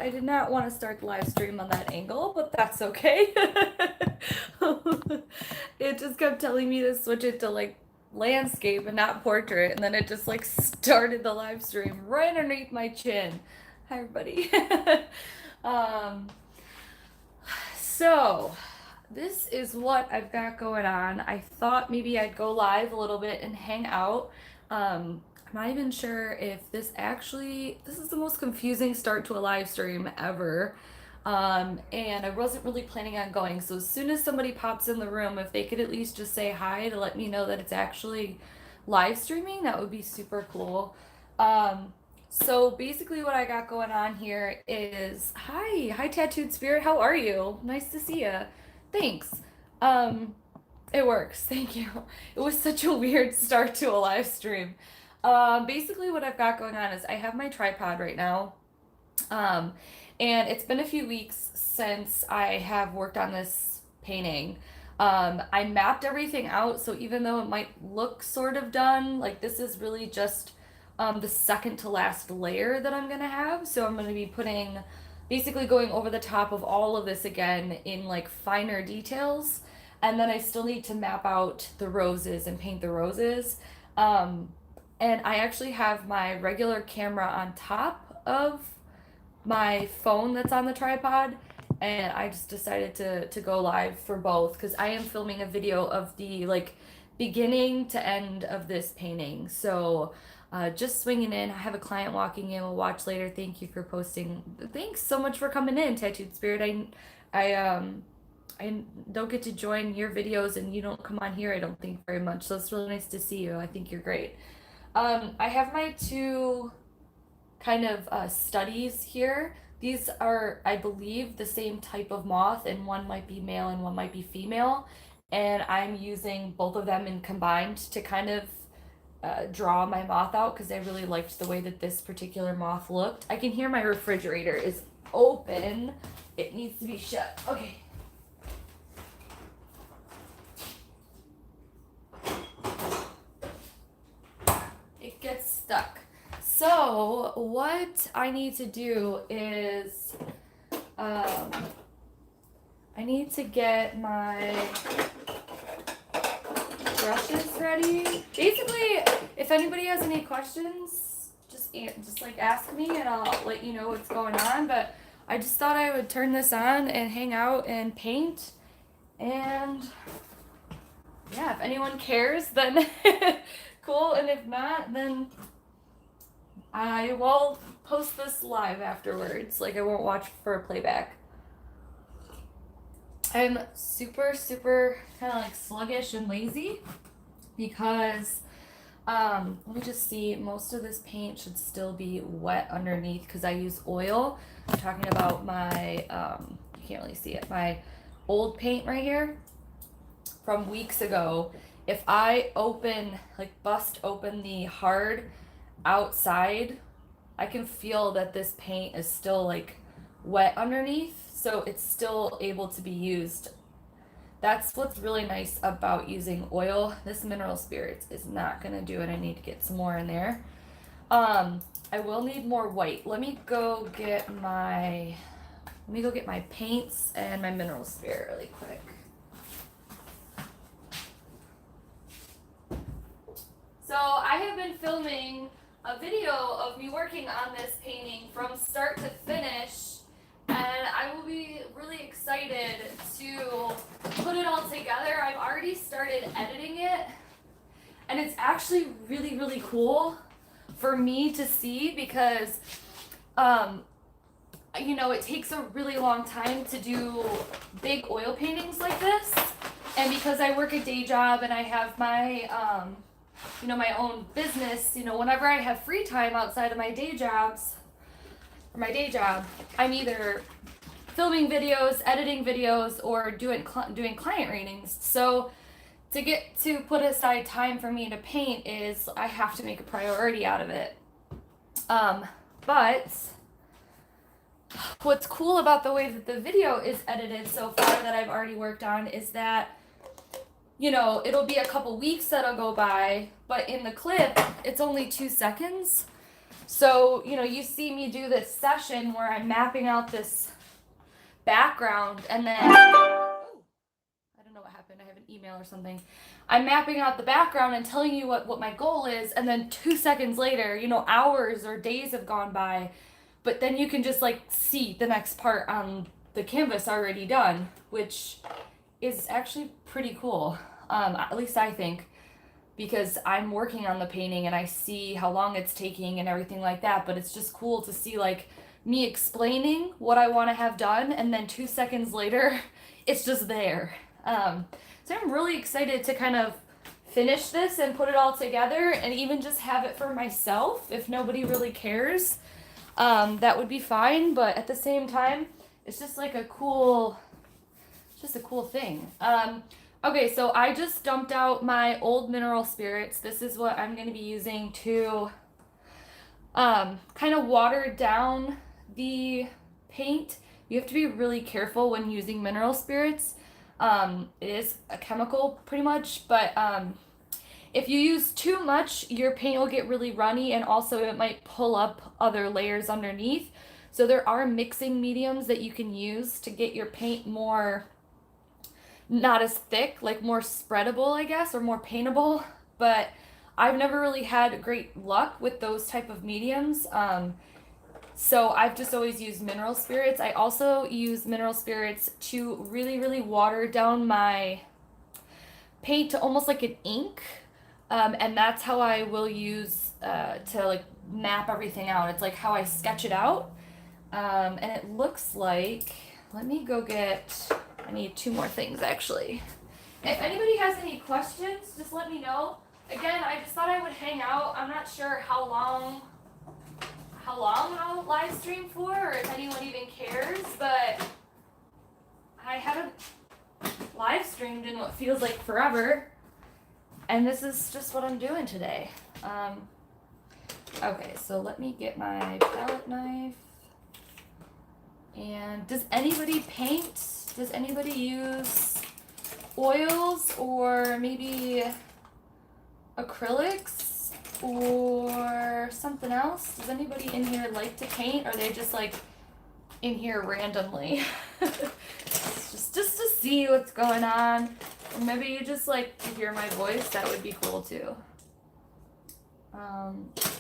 I did not want to start the live stream on that angle, but that's okay. It just kept telling me to switch it to like landscape and not portrait, and then it just like started the live stream right underneath my chin. Hi, everybody. um, so this is what I've got going on. I thought maybe I'd go live a little bit and hang out. I'm not even sure if this is the most confusing start to a live stream ever. And I wasn't really planning on going. So as soon as somebody pops in the room, if they could at least just say hi to let me know that it's actually live streaming, that would be super cool. So basically what I got going on here is, hi Tattooed Spirit, how are you? Nice to see you. Thanks. It works, thank you. It was such a weird start to a live stream. Basically what I've got going on is I have my tripod right now. And it's been a few weeks since I have worked on this painting. I mapped everything out, so even though it might look sort of done, like this is really just the second to last layer that I'm gonna have. So I'm gonna be basically going over the top of all of this again in like finer details. And then I still need to map out the roses and paint the roses. And I actually have my regular camera on top of my phone that's on the tripod, and I just decided to go live for both because I am filming a video of the like beginning to end of this painting. So just swinging in. I have a client walking in. We'll watch later. Thank you for posting. Thanks so much for coming in, Tattooed Spirit. I don't get to join your videos, and you don't come on here, I don't think, very much. So it's really nice to see you. I think you're great. I have my two kind of studies here. These are, I believe, the same type of moth, and one might be male and one might be female. And I'm using both of them in combined to kind of draw my moth out because I really liked the way that this particular moth looked. I can hear my refrigerator is open. It needs to be shut. Okay. It gets stuck. So what I need to do is I need to get my brushes ready. Basically, if anybody has any questions, just like ask me and I'll let you know what's going on. But I just thought I would turn this on and hang out and paint. And yeah, if anyone cares, then cool. And if not, then I will post this live afterwards. Like, I won't watch for a playback. I'm super kind of like sluggish and lazy because let me just see, most of this paint should still be wet underneath because I use oil. I'm talking about my you can't really see it, my old paint right here from weeks ago. If I bust open the hard outside, I can feel that this paint is still like wet underneath, so it's still able to be used. That's what's really nice about using oil. This Mineral Spirits is not gonna do it. I need to get some more in there. I will need more white. Let me go get my paints and my Mineral Spirit really quick. So I have been filming a video of me working on this painting from start to finish, and I will be really excited to put it all together. I've already started editing it, and it's actually really cool for me to see because you know, it takes a really long time to do big oil paintings like this, and because I work a day job and I have my you know, my own business, you know, whenever I have free time outside of my day job, I'm either filming videos, editing videos, or doing client readings. So to get to put aside time for me to paint is I have to make a priority out of it. But what's cool about the way that the video is edited so far that I've already worked on is that, you know, it'll be a couple weeks that'll go by, but in the clip, it's only 2 seconds. So, you know, you see me do this session where I'm mapping out this background and then, oh, I don't know what happened. I have an email or something. I'm mapping out the background and telling you what my goal is. And then 2 seconds later, you know, hours or days have gone by, but then you can just like see the next part on the canvas already done, which is actually pretty cool. At least I think, because I'm working on the painting and I see how long it's taking and everything like that. But it's just cool to see like me explaining what I want to have done, and then 2 seconds later, it's just there. So I'm really excited to kind of finish this and put it all together, and even just have it for myself. If nobody really cares, that would be fine. But at the same time, it's just like just a cool thing. Okay, so I just dumped out my old mineral spirits. This is what I'm going to be using to kind of water down the paint. You have to be really careful when using mineral spirits. It is a chemical pretty much, but if you use too much, your paint will get really runny, and also it might pull up other layers underneath. So there are mixing mediums that you can use to get your paint more, not as thick, like more spreadable, I guess, or more paintable. But I've never really had great luck with those type of mediums. So I've just always used mineral spirits. I also use mineral spirits to really, really water down my paint to almost like an ink. And that's how I will use to like map everything out. It's like how I sketch it out. And it looks like, let me go get, I need 2 more things actually. If anybody has any questions, just let me know. Again, I just thought I would hang out. I'm not sure how long I'll live stream for, or if anyone even cares, but I haven't live streamed in what feels like forever, and this is just what I'm doing today. Okay, so let me get my palette knife. And does anybody paint? Does anybody use oils or maybe acrylics or something else? Does anybody in here like to paint, or are they just like in here randomly? just to see what's going on. Or maybe you just like to hear my voice. That would be cool too.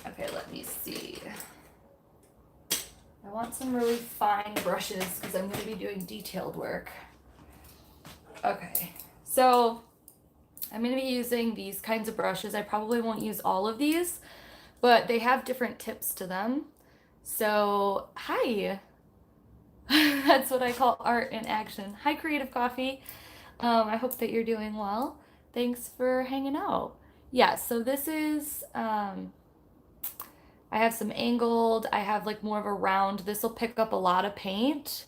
Okay, let me see. I want some really fine brushes because I'm going to be doing detailed work. Okay, so I'm going to be using these kinds of brushes. I probably won't use all of these, but they have different tips to them. So, hi. That's what I call art in action. Hi, Creative Coffee. I hope that you're doing well. Thanks for hanging out. Yeah, so this is, I have some angled, I have like more of a round. This will pick up a lot of paint.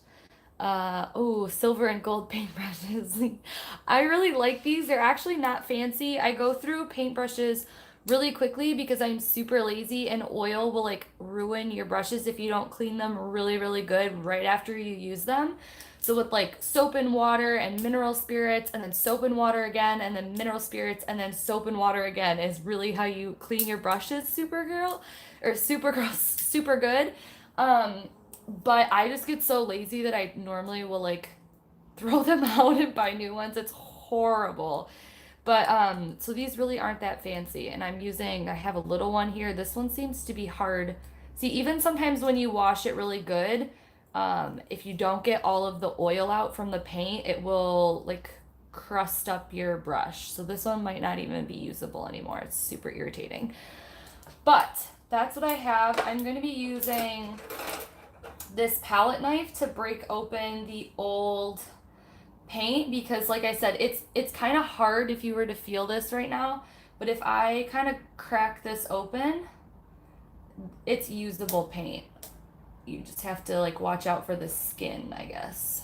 Oh, silver and gold paintbrushes. I really like these. They're actually not fancy. I go through paintbrushes really quickly because I'm super lazy, and oil will like ruin your brushes if you don't clean them really, really good right after you use them. So with like soap and water and mineral spirits, and then soap and water again, and then mineral spirits, and then soap and water again is really how you clean your brushes, Supergirl, or Supergirl, super good. But I just get so lazy that I normally will like throw them out and buy new ones. It's horrible. But so these really aren't that fancy, and I have a little one here. This one seems to be hard. See, even sometimes when you wash it really good, if you don't get all of the oil out from the paint, it will like crust up your brush. So this one might not even be usable anymore. It's super irritating. But that's what I have. I'm going to be using this palette knife to break open the old paint, because like I said, it's kind of hard if you were to feel this right now, but if I kind of crack this open, it's usable paint. You just have to like watch out for the skin, I guess.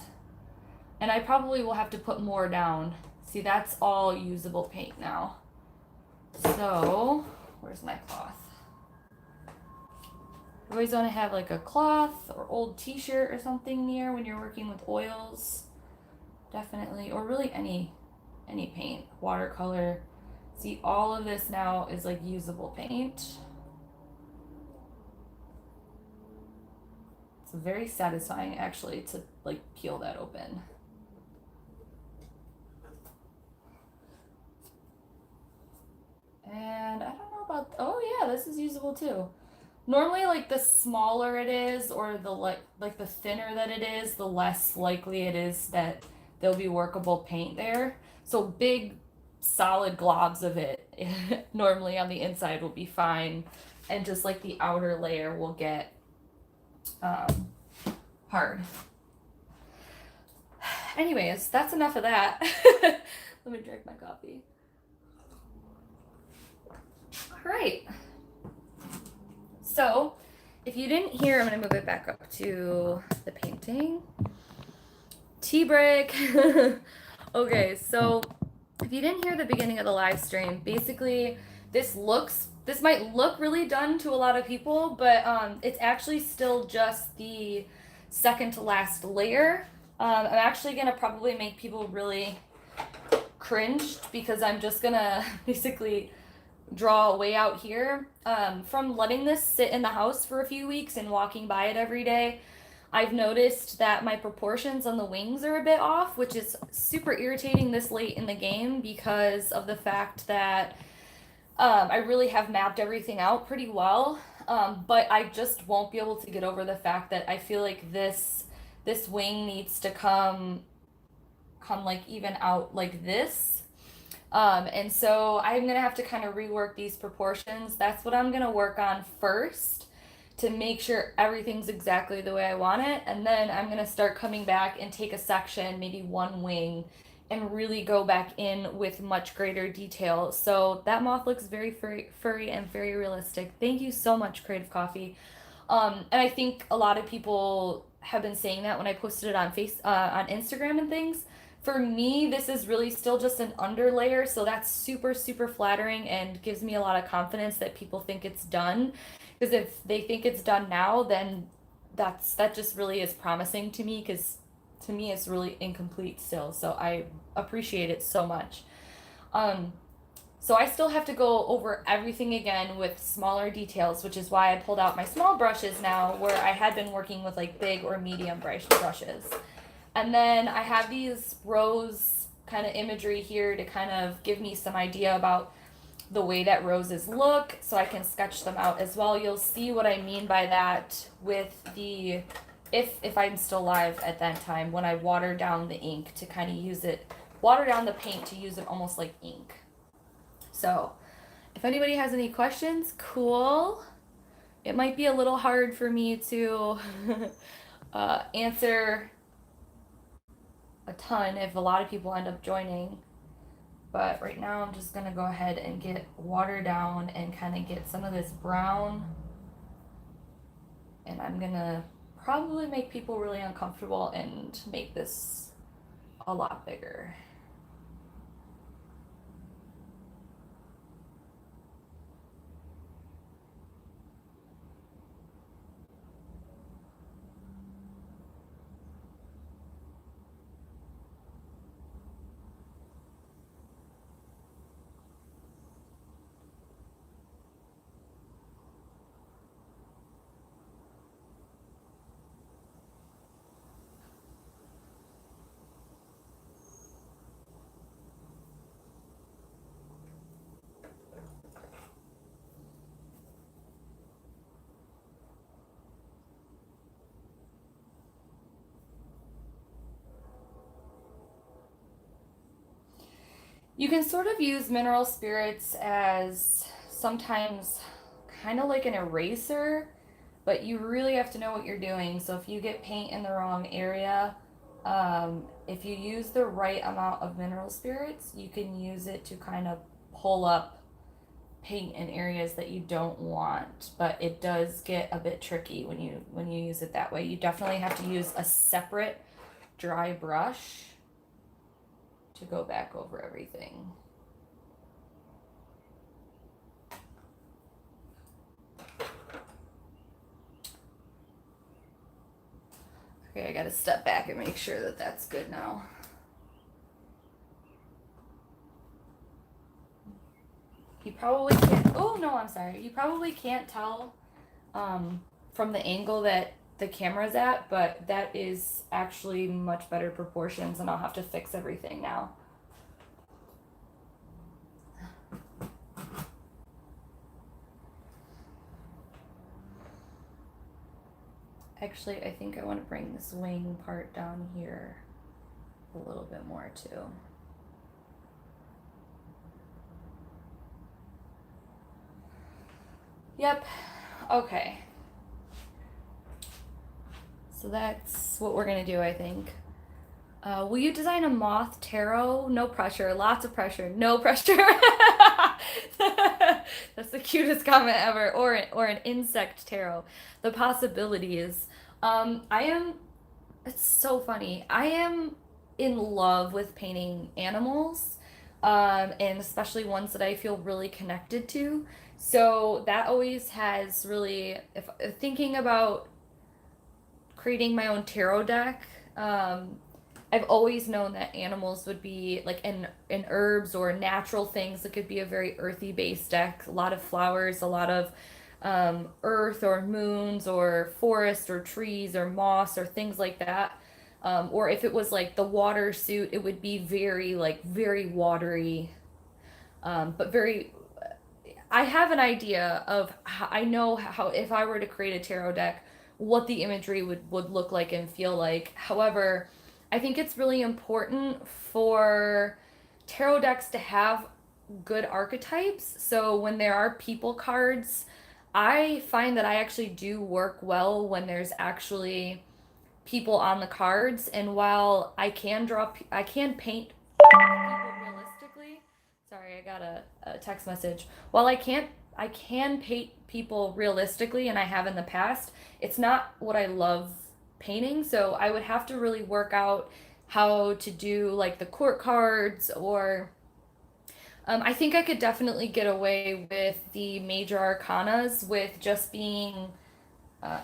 And I probably will have to put more down. See, that's all usable paint now. So, where's my cloth? You always want to have like a cloth or old t-shirt or something near when you're working with oils. Definitely, or really any paint, watercolor. See, all of this now is like usable paint. It's very satisfying actually to like peel that open. And I don't know about, oh yeah, this is usable too. Normally, like the smaller it is, or the like the thinner that it is, the less likely it is that there'll be workable paint there. So big, solid globs of it normally on the inside will be fine, and just like the outer layer will get hard. Anyways, that's enough of that. Let me drink my coffee. All right. So, if you didn't hear, I'm going to move it back up to the painting. Tea break. Okay, so if you didn't hear the beginning of the live stream, basically this might look really done to a lot of people, but it's actually still just the second to last layer. I'm actually going to probably make people really cringe because I'm just going to basically draw way out here. From letting this sit in the house for a few weeks and walking by it every day, I've noticed that my proportions on the wings are a bit off, which is super irritating this late in the game because of the fact that I really have mapped everything out pretty well, but I just won't be able to get over the fact that I feel like this wing needs to come like even out like this. And so I'm gonna have to kind of rework these proportions. That's what I'm gonna work on first to make sure everything's exactly the way I want it. And then I'm gonna start coming back and take a section, maybe one wing, and really go back in with much greater detail. So that moth looks very furry and very realistic. Thank you so much, Creative Coffee. And I think a lot of people have been saying that when I posted it on on Instagram and things. For me, this is really still just an under layer, so that's super, super flattering and gives me a lot of confidence that people think it's done. Because if they think it's done now, then that just really is promising to me, because to me it's really incomplete still. So I appreciate it so much. So I still have to go over everything again with smaller details, which is why I pulled out my small brushes now, where I had been working with like big or medium brushes. And then I have these rose kind of imagery here to kind of give me some idea about the way that roses look, so I can sketch them out as well. You'll see what I mean by that with the, if I'm still live at that time, when I water down the ink to kind of use it, water down the paint to use it almost like ink. So if anybody has any questions, cool. It might be a little hard for me to answer a ton if a lot of people end up joining, but right now I'm just gonna go ahead and get water down and kind of get some of this brown, and I'm gonna probably make people really uncomfortable and make this a lot bigger. You can sort of use mineral spirits as sometimes kind of like an eraser, but you really have to know what you're doing. So if you get paint in the wrong area, if you use the right amount of mineral spirits, you can use it to kind of pull up paint in areas that you don't want. But it does get a bit tricky when you use it that way. You definitely have to use a separate dry brush to go back over everything. Okay, I gotta step back and make sure that that's good now. You probably can't, oh no, I'm sorry. You probably can't tell from the angle that the camera's at, but that is actually much better proportions, and I'll have to fix everything now. Actually, I think I want to bring this wing part down here a little bit more too. Yep. Okay. So that's what we're gonna do, I think. Will you design a moth tarot? No pressure. Lots of pressure. No pressure. That's the cutest comment ever. Or an insect tarot. The possibility is, I am. It's so funny. I am in love with painting animals, and especially ones that I feel really connected to. So that always has really, if thinking about creating my own tarot deck, I've always known that animals would be like in herbs or natural things that could be a very earthy based deck. A lot of flowers, a lot of earth or moons or forest or trees or moss or things like that. Or if it was like the water suit, it would be very like very watery, but very. I have an idea of how, I know how if I were to create a tarot deck, what the imagery would look like and feel like. However, I think it's really important for tarot decks to have good archetypes. So when there are people cards, I find that I actually do work well when there's actually people on the cards. And while I can paint people realistically. Sorry, I got a text message. While I can paint people realistically, and I have in the past, it's not what I love painting. So I would have to really work out how to do like the court cards, or I think I could definitely get away with the major arcanas with just being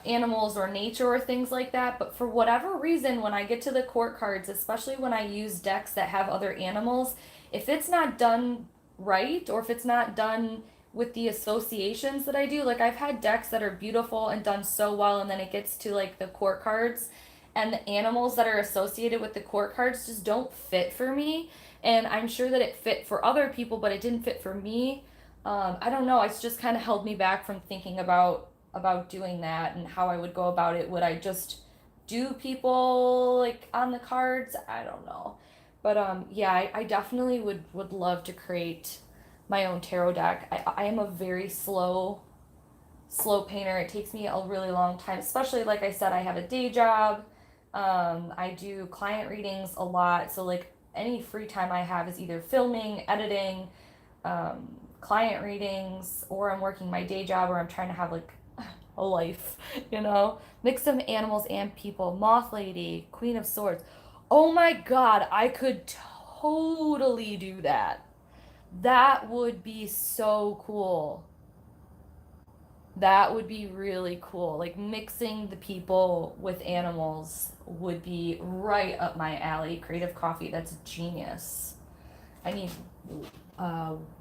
animals or nature or things like that. But for whatever reason, when I get to the court cards, especially when I use decks that have other animals, if it's not done right, or if it's not done with the associations that I do, like I've had decks that are beautiful and done so well, and then it gets to like the court cards, and the animals that are associated with the court cards just don't fit for me. And I'm sure that it fit for other people, but it didn't fit for me. I don't know. It's just kind of held me back from thinking about doing that and how I would go about it. Would I just do people like on the cards? I don't know. But yeah, I definitely would love to create my own tarot deck. I am a very slow painter. It takes me a really long time, especially like I said, I have a day job. I do client readings a lot. So like any free time I have is either filming, editing, client readings, or I'm working my day job, or I'm trying to have like a life, you know? Mix of animals and people. Moth Lady, Queen of Swords. Oh my god, I could totally do that. That would be so cool. That would be really cool. Like mixing the people with animals would be right up my alley. Creative coffee, that's genius. I need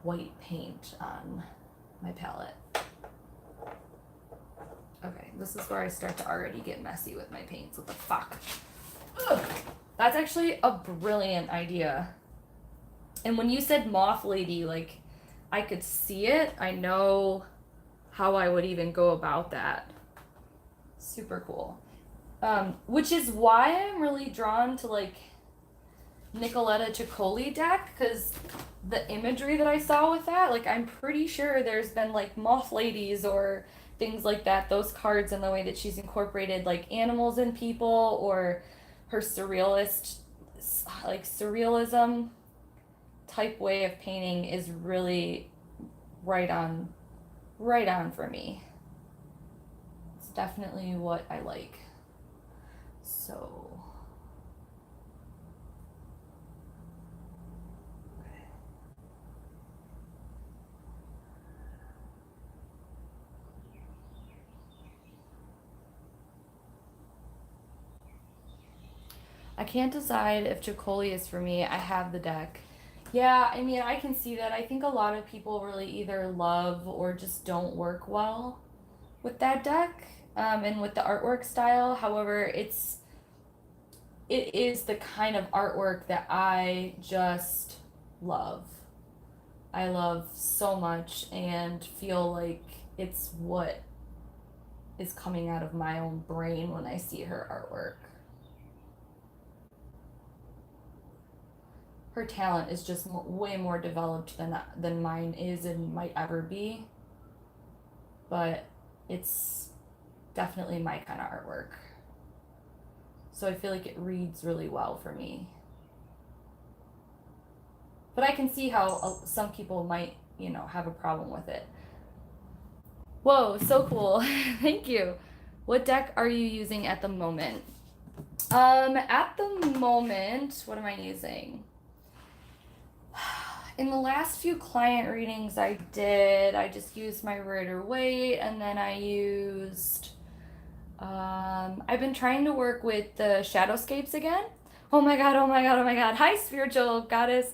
white paint on my palette. Okay, this is where I start to already get messy with my paints. What the fuck? Ugh. That's actually a brilliant idea. And when you said Moth Lady, like, I could see it. I know how I would even go about that. Super cool. Which is why I'm really drawn to, like, Nicoletta Ciccoli deck, because the imagery that I saw with that, like, I'm pretty sure there's been, like, Moth Ladies or things like that, those cards, and the way that she's incorporated, like, animals and people, or her surrealism type way of painting is really right on for me. It's definitely what I like. So I can't decide if Ciccoli is for me. I have the deck. Yeah, I mean, I can see that. I think a lot of people really either love or just don't work well with that deck. and with the artwork style. However, it is the kind of artwork that I just love. I love so much and feel like it's what is coming out of my own brain when I see her artwork. Her talent is just way more developed than mine is and might ever be, but it's definitely my kind of artwork. So I feel like it reads really well for me. But I can see how some people might, have a problem with it. Whoa, so cool. Thank you. What deck are you using at the moment? At the moment, what am I using? In the last few client readings I did, I just used my Rider-Waite, and then I used, I've been trying to work with the Shadowscapes again. Oh my god, oh my god, oh my god. Hi, spiritual goddess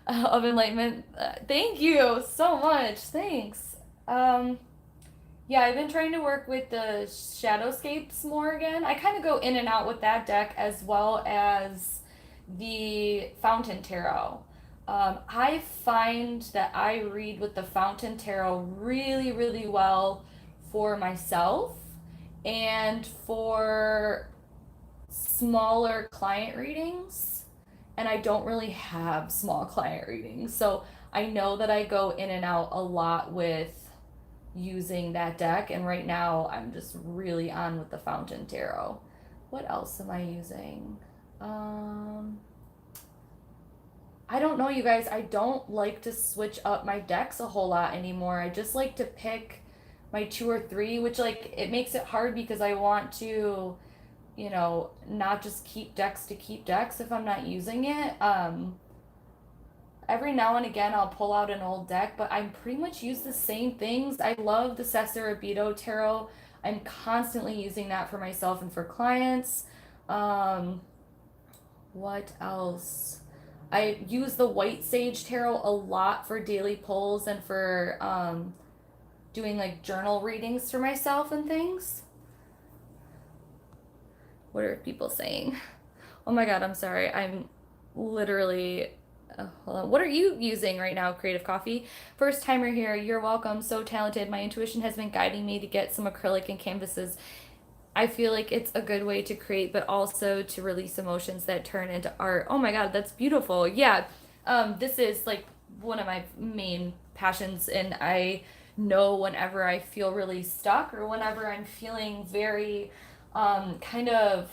of enlightenment. Thank you so much. Thanks. Yeah, I've been trying to work with the Shadowscapes more again. I kind of go in and out with that deck as well as the Fountain Tarot. I find that I read with the Fountain Tarot really, really well for myself and for smaller client readings. And I don't really have small client readings. So I know that I go in and out a lot with using that deck, and right now I'm just really on with the Fountain Tarot. What else am I using? I don't know, you guys. I don't like to switch up my decks a whole lot anymore. I just like to pick my two or three, which like it makes it hard because I want to, not just keep decks to keep decks if I'm not using it. Every now and again I'll pull out an old deck, but I pretty much use the same things. I love the Cesarabito Tarot. I'm constantly using that for myself and for clients. What else? I use the White Sage Tarot a lot for daily pulls and for doing like journal readings for myself and things. What are people saying? Oh my god, I'm sorry. I'm literally hold on. What are you using right now, Creative Coffee? First timer here. You're welcome. So talented. My intuition has been guiding me to get some acrylic and canvases. I feel like it's a good way to create, but also to release emotions that turn into art. Oh my god, that's beautiful. Yeah. This is like one of my main passions, and I know whenever I feel really stuck or whenever I'm feeling very kind of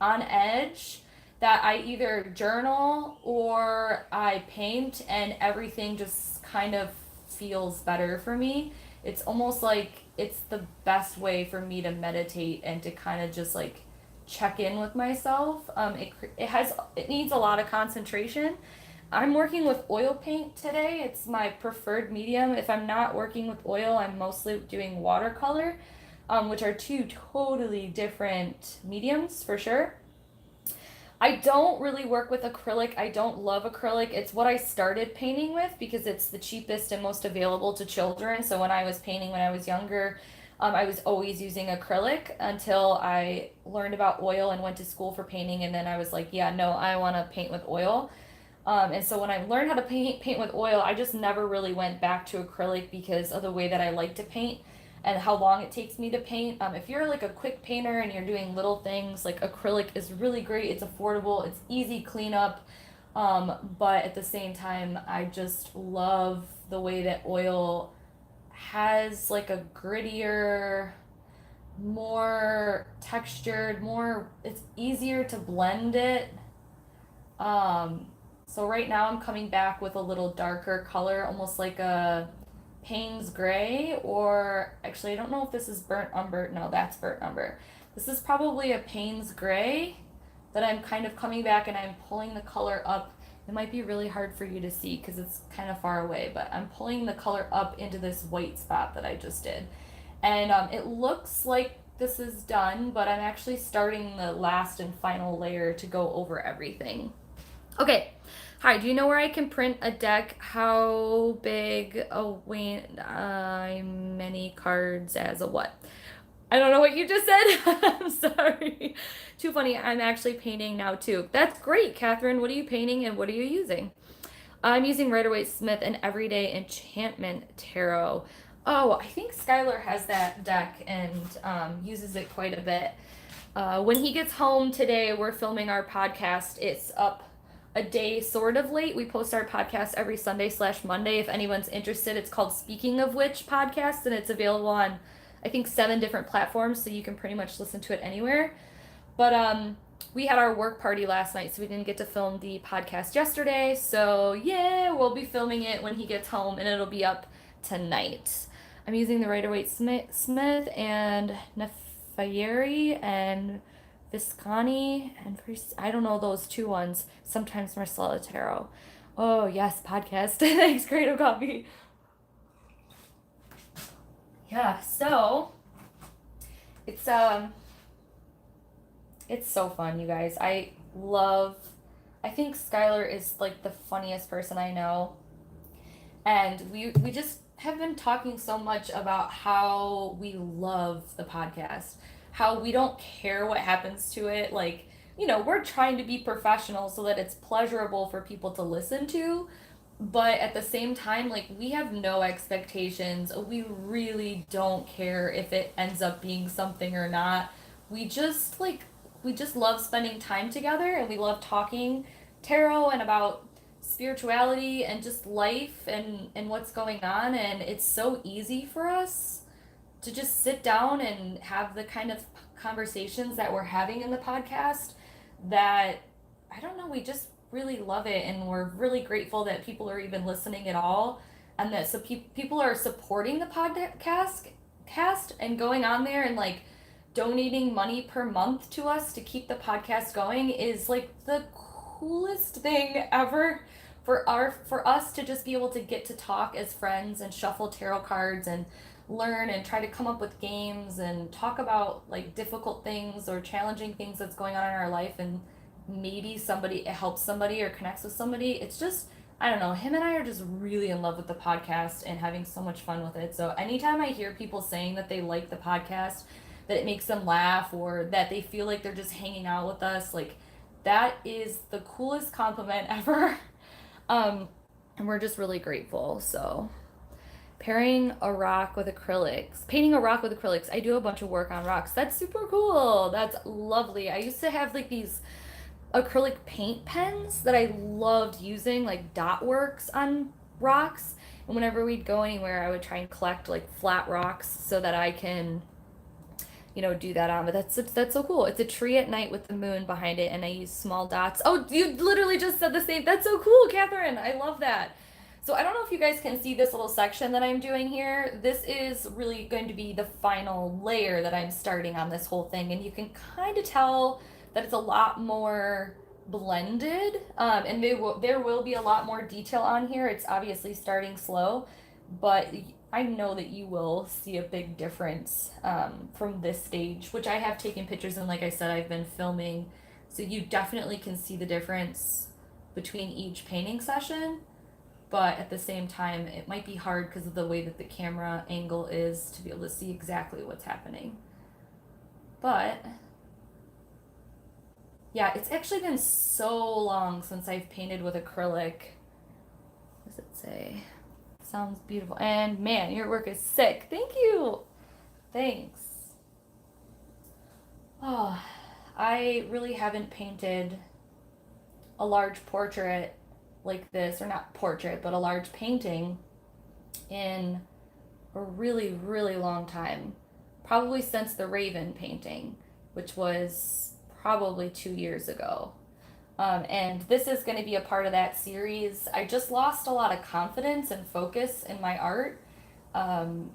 on edge, that I either journal or I paint, and everything just kind of feels better for me. It's almost like it's the best way for me to meditate and to kind of just like check in with myself. It needs a lot of concentration. I'm working with oil paint today. It's my preferred medium. If I'm not working with oil, I'm mostly doing watercolor, which are two totally different mediums for sure. I don't really work with acrylic. I don't love acrylic. It's what I started painting with because it's the cheapest and most available to children. So when I was painting when I was younger, I was always using acrylic until I learned about oil and went to school for painting. And then I was like, yeah, no, I want to paint with oil. And so when I learned how to paint with oil, I just never really went back to acrylic because of the way that I like to paint and how long it takes me to paint. If you're like a quick painter and you're doing little things, like acrylic is really great. It's affordable, it's easy cleanup, but at the same time, I just love the way that oil has like a grittier, more textured, it's easier to blend it. So right now I'm coming back with a little darker color, almost like a Payne's Gray, or actually I don't know if this is burnt umber. No, that's burnt umber. This is probably a Payne's Gray that I'm kind of coming back and I'm pulling the color up. It might be really hard for you to see because it's kind of far away, but I'm pulling the color up into this white spot that I just did. And it looks like this is done, but I'm actually starting the last and final layer to go over everything. Okay. Hi, do you know where I can print a deck? How big? Oh, wait, many cards as a what? I don't know what you just said. I'm sorry. Too funny. I'm actually painting now too. That's great, Catherine. What are you painting and what are you using? I'm using Rider-Waite-Smith and Everyday Enchantment Tarot. Oh, I think Skylar has that deck and uses it quite a bit. When he gets home today, we're filming our podcast. It's up a day sort of late. We post our podcast every Sunday/Monday. If anyone's interested, it's called Speaking of Which Podcast, and it's available on, I think, 7 different platforms, so you can pretty much listen to it anywhere. But we had our work party last night, so we didn't get to film the podcast yesterday. So yeah, we'll be filming it when he gets home, and it'll be up tonight. I'm using the Rider-Waite-Smith and Nefayeri and Viscani and I don't know those 2 ones. Sometimes Marcella Tarot. Oh yes, podcast. Thanks, Creative Coffee. Yeah, so it's so fun, you guys. I think Skylar is like the funniest person I know. And we just have been talking so much about how we love the podcast, how we don't care what happens to it. Like, we're trying to be professional so that it's pleasurable for people to listen to. But at the same time, like, we have no expectations. We really don't care if it ends up being something or not. We just love spending time together, and we love talking tarot and about spirituality and just life and what's going on. And it's so easy for us to just sit down and have the kind of conversations that we're having in the podcast that, I don't know, we just really love it, and we're really grateful that people are even listening at all, and that people are supporting the podcast cast and going on there and like donating money per month to us to keep the podcast going is like the coolest thing ever for us to just be able to get to talk as friends and shuffle tarot cards and learn and try to come up with games and talk about like difficult things or challenging things that's going on in our life, and maybe it helps somebody or connects with somebody. It's just, I don't know, him and I are just really in love with the podcast and having so much fun with it. So anytime I hear people saying that they like the podcast, that it makes them laugh, or that they feel like they're just hanging out with us, like, that is the coolest compliment ever. And we're just really grateful. So painting a rock with acrylics. I do a bunch of work on rocks. That's super cool. That's lovely. I used to have like these acrylic paint pens that I loved using, like dot works on rocks. And whenever we'd go anywhere, I would try and collect like flat rocks so that I can, do that on. But that's so cool. It's a tree at night with the moon behind it, and I use small dots. Oh, you literally just said the same. That's so cool, Catherine. I love that. So I don't know if you guys can see this little section that I'm doing here. This is really going to be the final layer that I'm starting on this whole thing, and you can kind of tell that it's a lot more blended, and there will be a lot more detail on here. It's obviously starting slow, but I know that you will see a big difference from this stage, which I have taken pictures, and like I said, I've been filming, so you definitely can see the difference between each painting session. But at the same time, it might be hard because of the way that the camera angle is to be able to see exactly what's happening. But yeah, it's actually been so long since I've painted with acrylic. What does it say? Sounds beautiful. And man, your work is sick. Thank you. Thanks. Oh, I really haven't painted a large portrait like this, or not portrait, but a large painting in a really, really long time. Probably since the Raven painting, which was probably 2 years ago. And this is going to be a part of that series. I just lost a lot of confidence and focus in my art. And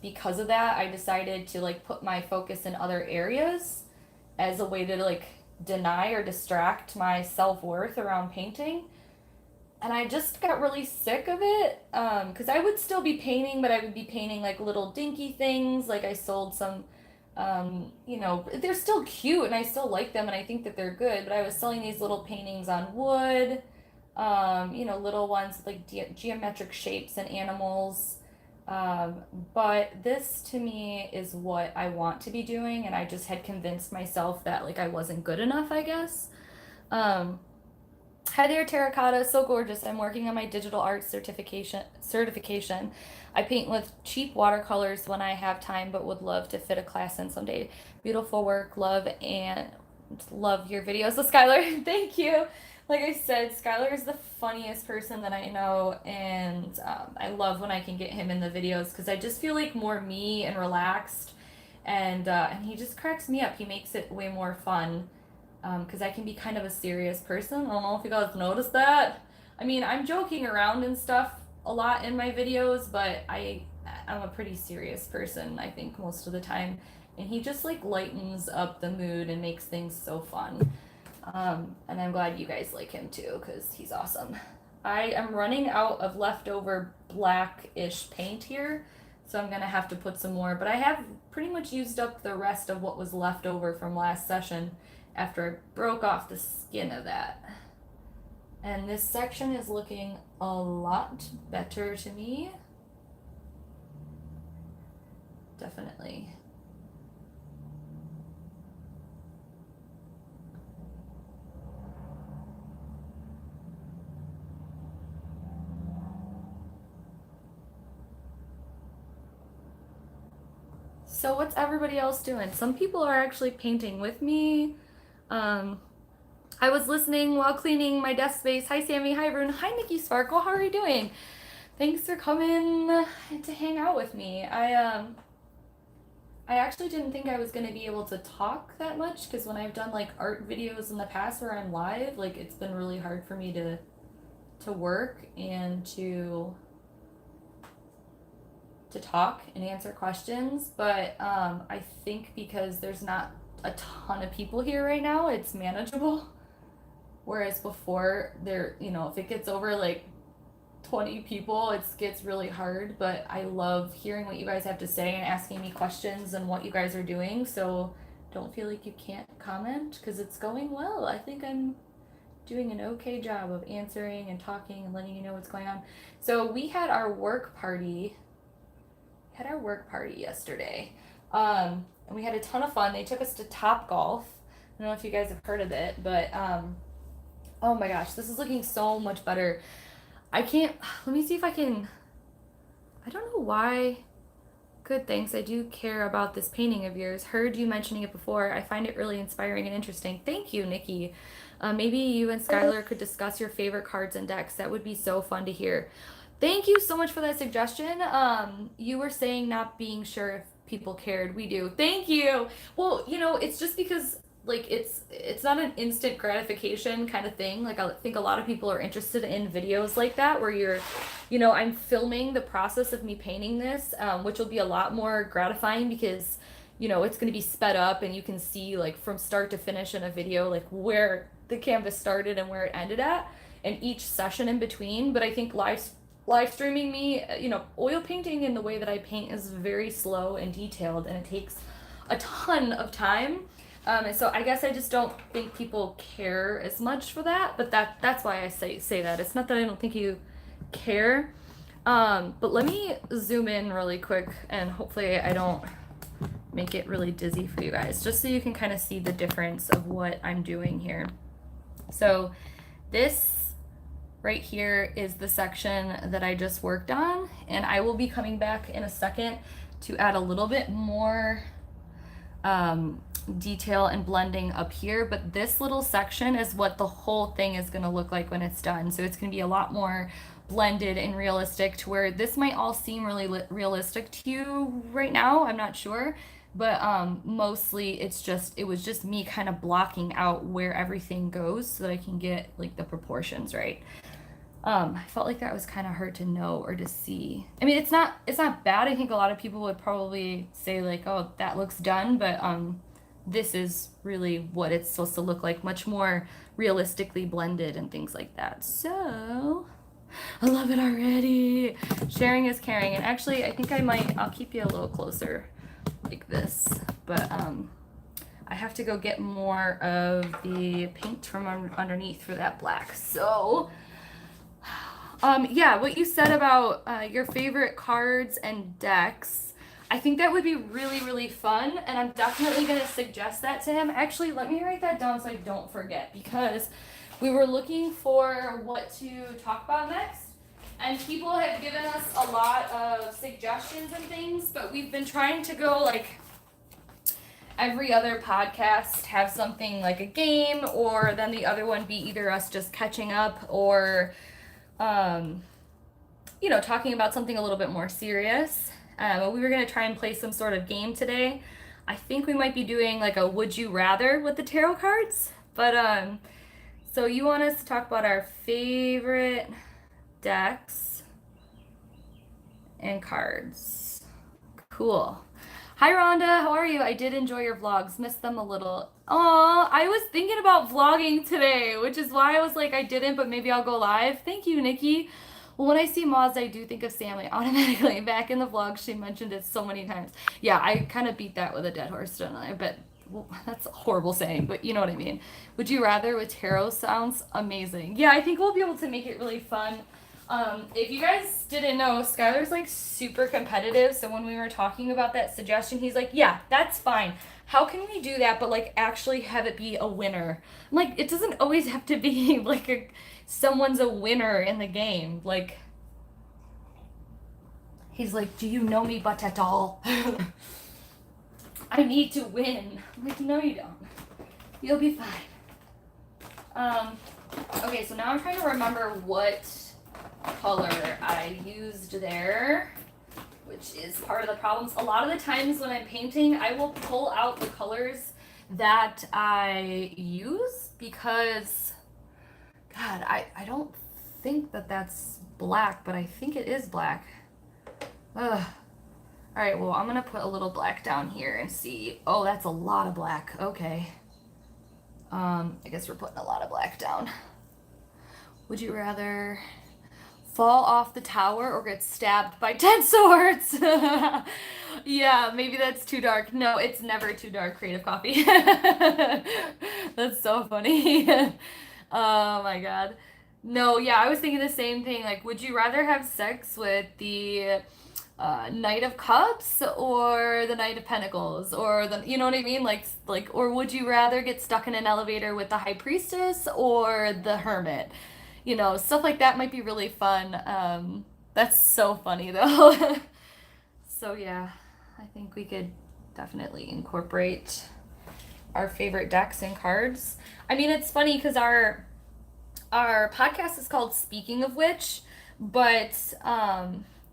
because of that, I decided to like put my focus in other areas as a way to like deny or distract my self-worth around painting. And I just got really sick of it, because I would still be painting, but I would be painting like little dinky things. Like I sold some, they're still cute and I still like them and I think that they're good, but I was selling these little paintings on wood, little ones with like geometric shapes and animals. But this to me is what I want to be doing, and I just had convinced myself that like I wasn't good enough, I guess. Um, Hi there, Terracotta. So gorgeous. I'm working on my digital art certification. I paint with cheap watercolors when I have time, but would love to fit a class in someday. Beautiful work, love your videos. So Skylar, thank you. Like I said, Skylar is the funniest person that I know, and I love when I can get him in the videos because I just feel like more me and relaxed, and he just cracks me up. He makes it way more fun because I can be kind of a serious person. I don't know if you guys noticed that. I mean, I'm joking around and stuff a lot in my videos, but I'm a pretty serious person, I think, most of the time. And he just like lightens up the mood and makes things so fun. And I'm glad you guys like him too, because he's awesome. I am running out of leftover blackish paint here, so I'm gonna have to put some more. But I have pretty much used up the rest of what was left over from last session after I broke off the skin of that. And this section is looking a lot better to me. Definitely. So what's everybody else doing? Some people are actually painting with me. Um, I was listening while cleaning my desk space. Hi Sammy, hi everyone, hi Nikki Sparkle, how are you doing? Thanks for coming to hang out with me. I actually didn't think I was gonna be able to talk that much because when I've done like art videos in the past where I'm live, like it's been really hard for me to work and to talk and answer questions. But I think because there's not a ton of people here right now, it's manageable. Whereas before, there, if it gets over like 20 people, it gets really hard. But I love hearing what you guys have to say and asking me questions and what you guys are doing. So don't feel like you can't comment because it's going well. I think I'm doing an okay job of answering and talking and letting you know what's going on. So we had our work party yesterday. And we had a ton of fun. They took us to Top Golf. I don't know if you guys have heard of it, but oh my gosh, this is looking so much better. I can't, let me see if I can, I don't know why. Good, thanks. I do care about this painting of yours. Heard you mentioning it before. I find it really inspiring and interesting. Thank you, Nikki. Maybe you and Skylar could discuss your favorite cards and decks. That would be so fun to hear. Thank you so much for that suggestion. You were saying not being sure if people cared. We do. Thank you. Well, it's just because like it's not an instant gratification kind of thing. Like I think a lot of people are interested in videos like that where I'm filming the process of me painting this, which will be a lot more gratifying because it's going to be sped up and you can see like from start to finish in a video like where the canvas started and where it ended at and each session in between. But I think live streaming me, oil painting in the way that I paint is very slow and detailed and it takes a ton of time. And so I guess I just don't think people care as much for that, but that's why I say that. It's not that I don't think you care. But let me zoom in really quick and hopefully I don't make it really dizzy for you guys, just so you can kind of see the difference of what I'm doing here. So this right here is the section that I just worked on, and I will be coming back in a second to add a little bit more detail and blending up here, but this little section is what the whole thing is going to look like when it's done. So it's going to be a lot more blended and realistic to where this might all seem really realistic to you right now. I'm not sure, but mostly it was just me kind of blocking out where everything goes so that I can get like the proportions right. I felt like that was kind of hard to know or to see. I mean, it's not bad. I think a lot of people would probably say like, oh, that looks done, but this is really what it's supposed to look like, much more realistically blended and things like that. So I love it already. Sharing is caring. And actually, I think I'll keep you a little closer like this, but I have to go get more of the paint from underneath for that black. So Yeah, what you said about your favorite cards and decks, I think that would be really, really fun, and I'm definitely going to suggest that to him. Actually, let me write that down so I don't forget, because we were looking for what to talk about next, and people have given us a lot of suggestions and things, but we've been trying to go like every other podcast have something like a game, or then the other one be either us just catching up or um, talking about something a little bit more serious. We were going to try and play some sort of game today. I think we might be doing like a would you rather with the tarot cards. But so you want us to talk about our favorite decks and cards. Cool. Hi Rhonda, how are you? I did enjoy your vlogs. Missed them a little. Aw, I was thinking about vlogging today, which is why I was like I didn't, but maybe I'll go live. Thank you, Nikki. Well, when I see Moz, I do think of Sammy automatically. Back in the vlog, she mentioned it so many times. Yeah, I kind of beat that with a dead horse, don't I? But well, that's a horrible saying, but you know what I mean. Would you rather with tarot sounds amazing. Yeah, I think we'll be able to make it really fun. If you guys didn't know, Skylar's like super competitive. So when we were talking about that suggestion, he's like, yeah, that's fine. How can we do that, but like actually have it be a winner? I'm like, it doesn't always have to be like someone's a winner in the game. Like, he's like, do you know me but at all? I need to win. I'm like, no, you don't. You'll be fine. Okay, so now I'm trying to remember what color I used there, which is part of the problems. A lot of the times when I'm painting, I will pull out the colors that I use because, God, I don't think that that's black, but I think it is black. Ugh. All right, well, I'm gonna put a little black down here and see. Oh, that's a lot of black. Okay. I guess we're putting a lot of black down. Would you rather fall off the tower or get stabbed by 10 swords? Yeah, maybe that's too dark. No, it's never too dark, Creative Coffee. That's so funny. Oh my God. No, yeah, I was thinking the same thing. Like, would you rather have sex with the Knight of Cups or the Knight of Pentacles, or the, you know what I mean? Or would you rather get stuck in an elevator with the High Priestess or the Hermit? Stuff like that might be really fun. That's so funny though. So yeah, I think we could definitely incorporate our favorite decks and cards. I mean, it's funny because our podcast is called Speaking of Which, but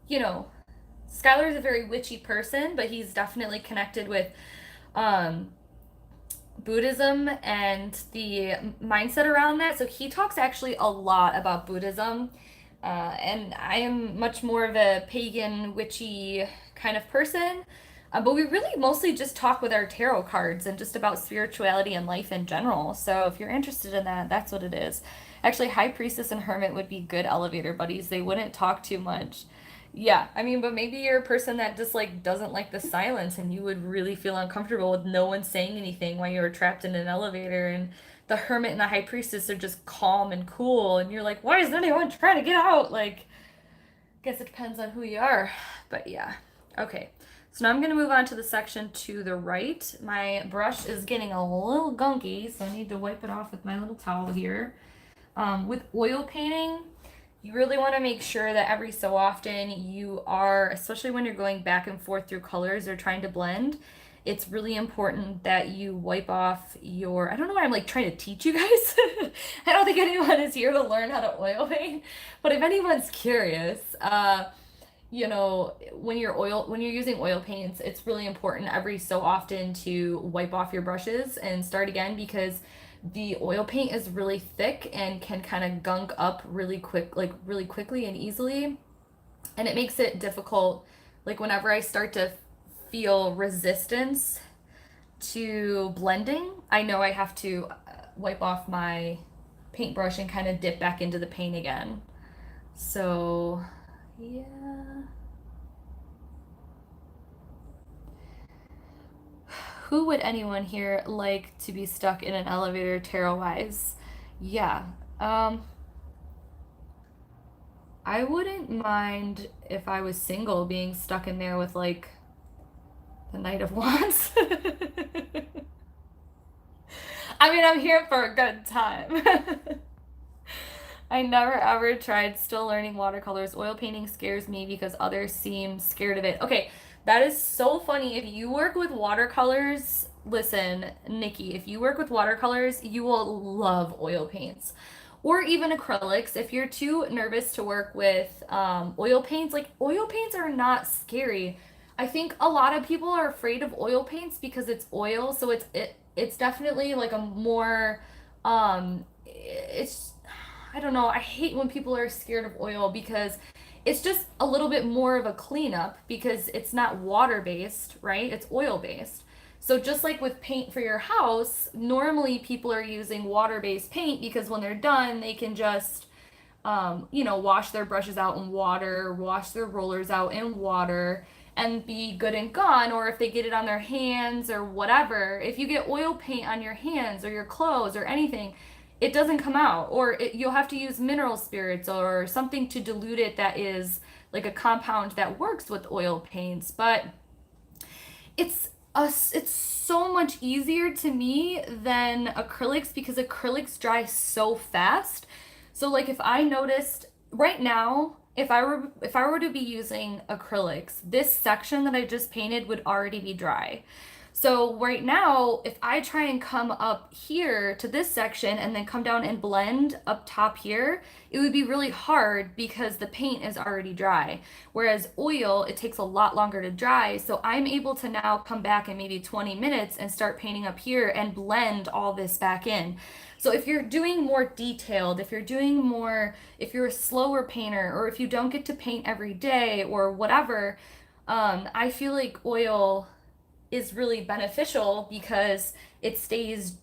you know, Skylar is a very witchy person, but he's definitely connected with Buddhism and the mindset around that. So he talks actually a lot about Buddhism. And I am much more of a pagan, witchy kind of person. But we really mostly just talk with our tarot cards and just about spirituality and life in general. So if you're interested in that, that's what it is. Actually, High Priestess and Hermit would be good elevator buddies. They wouldn't talk too much. Yeah, I mean, but maybe you're a person that just like doesn't like the silence and you would really feel uncomfortable with no one saying anything while you're trapped in an elevator, and the hermit and the high priestess are just calm and cool and you're like, why is anyone trying to get out? Like, guess it depends on who you are. But yeah. Okay. So now I'm going to move on to the section to the right. My brush is getting a little gunky, so I need to wipe it off with my little towel here. With oil painting, you really want to make sure that every so often you are, especially when you're going back and forth through colors or trying to blend, it's really important that you wipe off your, I don't know why I'm like trying to teach you guys. I don't think anyone is here to learn how to oil paint, but if anyone's curious, when you're using oil paints, it's really important every so often to wipe off your brushes and start again, because the oil paint is really thick and can kind of gunk up really quickly and easily. And it makes it difficult. Like whenever I start to feel resistance to blending, I know I have to wipe off my paintbrush and kind of dip back into the paint again. So, yeah. Who would anyone here like to be stuck in an elevator tarot wise? Yeah. I I wouldn't mind if I was single being stuck in there with like the Knight of Wands. I mean, I'm here for a good time. I never ever tried, still learning watercolors. Oil painting scares me because others seem scared of it. Okay, that is so funny. If you work with watercolors, listen, Nikki, if you work with watercolors, you will love oil paints. Or even acrylics. If you're too nervous to work with oil paints, like oil paints are not scary. I think a lot of people are afraid of oil paints because it's oil, so it's definitely like a more it's I don't know. I hate when people are scared of oil because it's just a little bit more of a cleanup because it's not water based, right? It's oil based. So just like with paint for your house, normally people are using water-based paint because when they're done, they can just wash their brushes out in water, wash their rollers out in water, and be good and gone. Or if they get it on their hands or whatever, if you get oil paint on your hands or your clothes or anything, it doesn't come out. Or you'll have to use mineral spirits or something to dilute it that is like a compound that works with oil paints. But it's so much easier to me than acrylics because acrylics dry so fast. So like if I noticed right now, if I were to be using acrylics, this section that I just painted would already be dry. So right now, if I try and come up here to this section and then come down and blend up top here, it would be really hard because the paint is already dry. Whereas oil, it takes a lot longer to dry. So I'm able to now come back in maybe 20 minutes and start painting up here and blend all this back in. So if you're doing more detailed, if you're doing more, if you're a slower painter, or if you don't get to paint every day or whatever, I feel like oil is really beneficial because it stays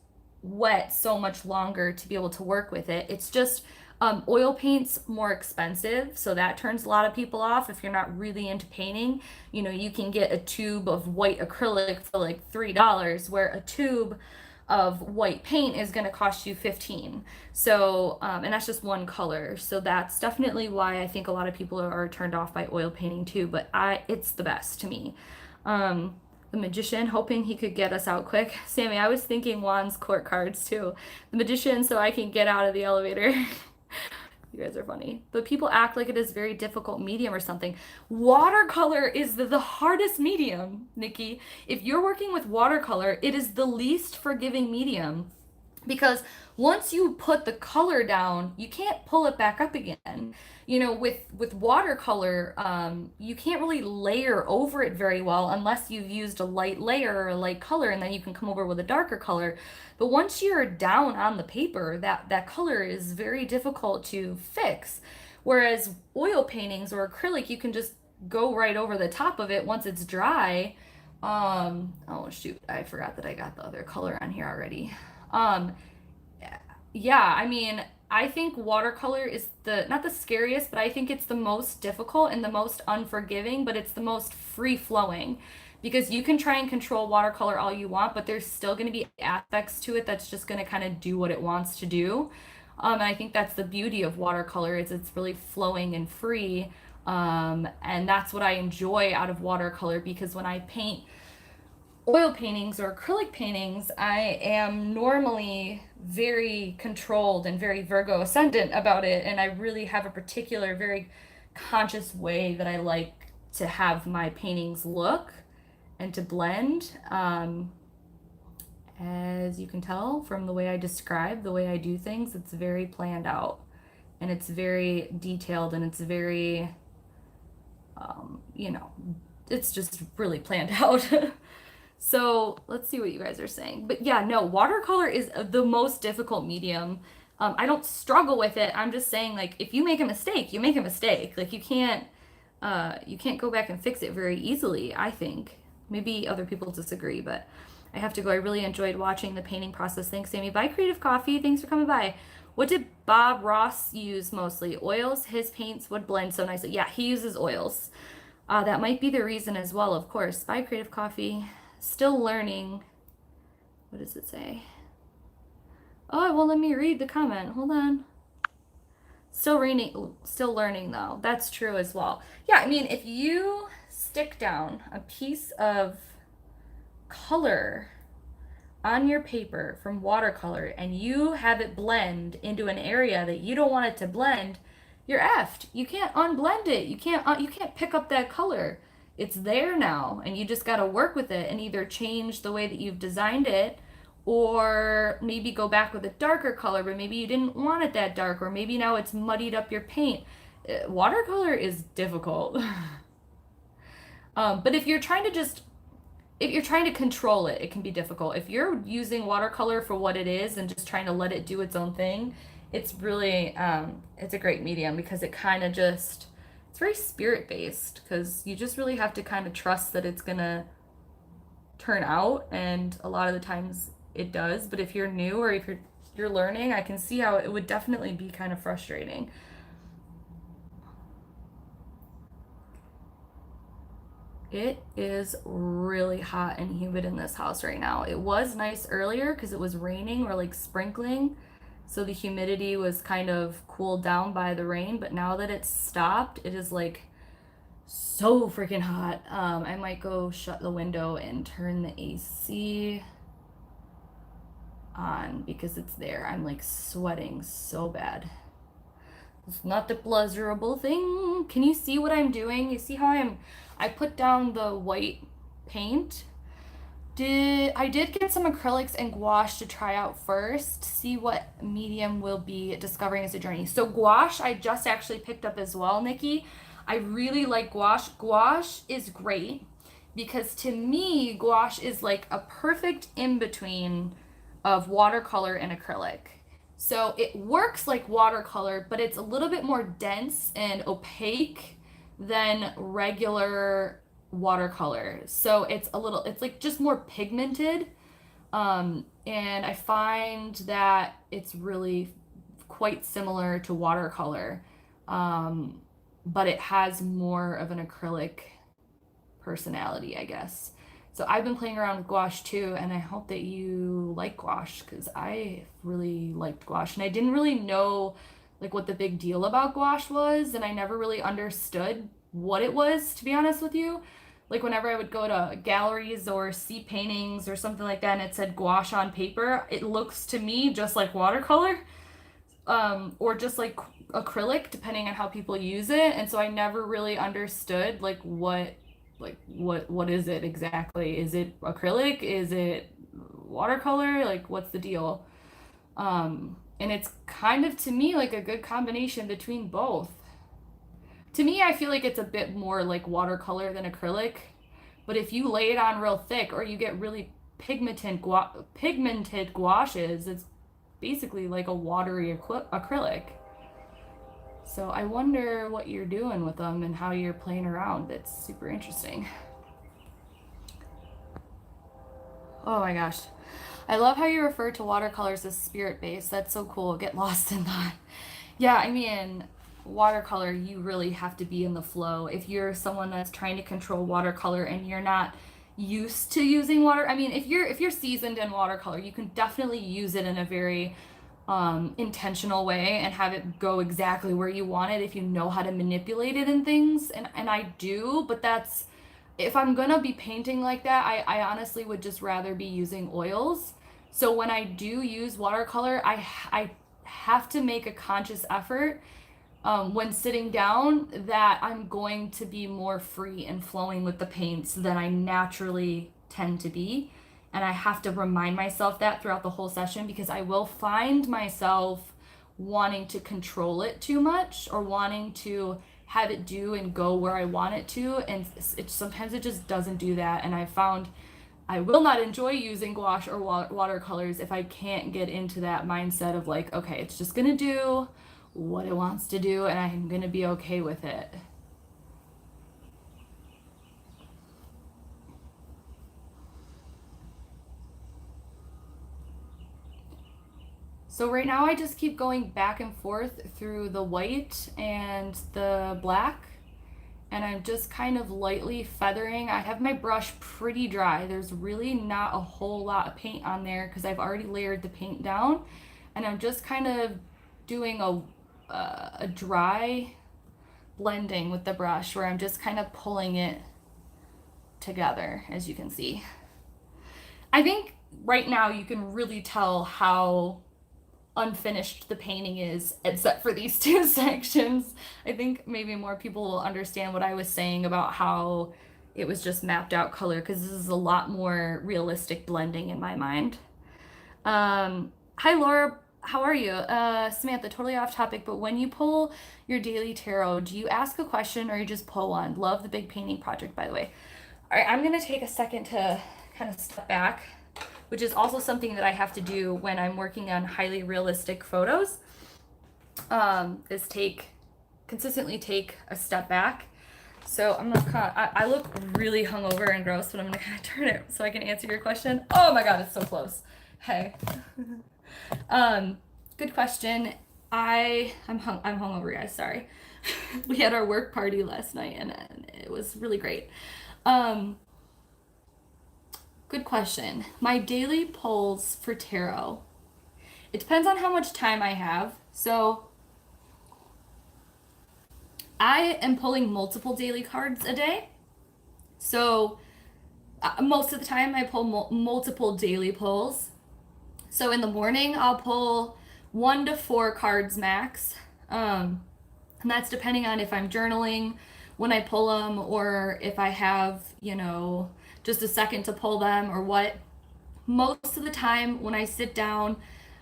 wet so much longer to be able to work with it. It's just oil paint's more expensive, so that turns a lot of people off if you're not really into painting. You can get a tube of white acrylic for like $3, where a tube of white paint is going to cost you 15. So and that's just one color, so that's definitely why I think a lot of people are turned off by oil painting too, but it's the best to me. The Magician, hoping he could get us out quick. Sammy, I was thinking Juan's court cards too. The Magician, so I can get out of the elevator. You guys are funny. But people act like it is very difficult medium or something. Watercolor is the hardest medium, Nikki. If you're working with watercolor, it is the least forgiving medium because once you put the color down, you can't pull it back up again. With watercolor, you can't really layer over it very well unless you've used a light layer or a light color, and then you can come over with a darker color. But once you're down on the paper, that color is very difficult to fix. Whereas oil paintings or acrylic, you can just go right over the top of it once it's dry. Oh shoot, I forgot that I got the other color on here already. Um, yeah, I mean, I think watercolor is not the scariest, but I think it's the most difficult and the most unforgiving, but it's the most free flowing because you can try and control watercolor all you want, but there's still going to be aspects to it that's just going to kind of do what it wants to do. And I think that's the beauty of watercolor is it's really flowing and free. And that's what I enjoy out of watercolor because when I paint oil paintings or acrylic paintings, I am normally very controlled and very Virgo ascendant about it. And I really have a particular, very conscious way that I like to have my paintings look and to blend. As you can tell from the way I describe, the way I do things, it's very planned out and it's very detailed and it's very, it's just really planned out. So let's see what you guys are saying. But yeah, no, watercolor is the most difficult medium. I don't struggle with it. I'm just saying, like, if you make a mistake, you make a mistake. Like, you can't go back and fix it very easily, I think. Maybe other people disagree, but I have to go. I really enjoyed watching the painting process. Thanks, Sammy. Bye, Creative Coffee. Thanks for coming by. What did Bob Ross use mostly? Oils. His paints would blend so nicely. Yeah, he uses oils. That might be the reason as well, of course. Bye, Creative Coffee. Still learning. What does it say? Oh, well, let me read the comment. Hold on. Still learning though. That's true as well. Yeah, I mean, if you stick down a piece of color on your paper from watercolor and you have it blend into an area that you don't want it to blend, you're effed. You can't unblend it. You can't pick up that color. It's there now and you just got to work with it and either change the way that you've designed it or maybe go back with a darker color, but maybe you didn't want it that dark, or maybe now it's muddied up your paint. Watercolor is difficult. But if you're trying to control it, it can be difficult. If you're using watercolor for what it is and just trying to let it do its own thing, it's really it's a great medium because it kind of just it's very spirit based because you just really have to kind of trust that it's gonna turn out, and a lot of the times it does. But if you're new or if you're learning, I can see how it would definitely be kind of frustrating. It is really hot and humid in this house right now. It was nice earlier because it was raining or like sprinkling, so the humidity was kind of cooled down by the rain, but now that it's stopped, it is like so freaking hot. I might go shut the window and turn the AC on because it's there. I'm like sweating so bad. It's not the pleasurable thing. Can you see what I'm doing? You see how I put down the white paint. I did get some acrylics and gouache to try out first, see what medium we'll be discovering as a journey. So gouache, I just actually picked up as well, Nikki. I really like gouache. Gouache is great because to me, gouache is like a perfect in-between of watercolor and acrylic. So it works like watercolor, but it's a little bit more dense and opaque than regular watercolor. So it's like just more pigmented. And I find that it's really quite similar to watercolor. But it has more of an acrylic personality, I guess. So I've been playing around with gouache too, and I hope that you like gouache because I really liked gouache, and I didn't really know like what the big deal about gouache was, and I never really understood what it was, to be honest with you. Like whenever I would go to galleries or see paintings or something like that and it said gouache on paper, it looks to me just like watercolor, or just like acrylic, depending on how people use it. And so I never really understood what is it exactly? Is it acrylic? Is it watercolor? Like what's the deal? And it's kind of to me like a good combination between both. To me, I feel like it's a bit more like watercolor than acrylic, but if you lay it on real thick or you get really pigmented gouaches, it's basically like a watery acrylic. So I wonder what you're doing with them and how you're playing around. It's super interesting. Oh my gosh. I love how you refer to watercolors as spirit-based. That's so cool. Get lost in that. Yeah, I mean, watercolor, you really have to be in the flow. If you're someone that's trying to control watercolor and you're not used to using water, I mean, if you're seasoned in watercolor, you can definitely use it in a very intentional way and have it go exactly where you want it if you know how to manipulate it and things. And I do, but that's if I'm gonna be painting like that, I honestly would just rather be using oils. So when I do use watercolor, I have to make a conscious effort when sitting down that I'm going to be more free and flowing with the paints than I naturally tend to be. And I have to remind myself that throughout the whole session because I will find myself wanting to control it too much or wanting to have it do and go where I want it to. And sometimes it just doesn't do that. And I found I will not enjoy using gouache or watercolors if I can't get into that mindset of like, okay, it's just going to do what it wants to do and I'm going to be okay with it. So right now I just keep going back and forth through the white and the black, and I'm just kind of lightly feathering. I have my brush pretty dry. There's really not a whole lot of paint on there because I've already layered the paint down, and I'm just kind of doing a dry blending with the brush where I'm just kind of pulling it together, as you can see. I think right now you can really tell how unfinished the painting is, except for these two sections. I think maybe more people will understand what I was saying about how it was just mapped out color, because this is a lot more realistic blending in my mind. Hi Laura, how are you? Samantha, totally off topic, but when you pull your daily tarot, do you ask a question or you just pull one? Love the big painting project, by the way. All right, I'm gonna take a second to kind of step back, which is also something that I have to do when I'm working on highly realistic photos, is consistently take a step back. So I'm gonna I look really hungover and gross, but I'm gonna kind of turn it so I can answer your question. Oh my God, it's so close. Hey. Good question. I'm hungover, guys, sorry. We had our work party last night and it was really great. Good question. My daily pulls for tarot. It depends on how much time I have. So I am pulling multiple daily cards a day. So most of the time I pull multiple daily pulls. So in the morning I'll pull 1 to 4 cards max. And that's depending on if I'm journaling when I pull them, or if I have, just a second to pull them or what. Most of the time when I sit down,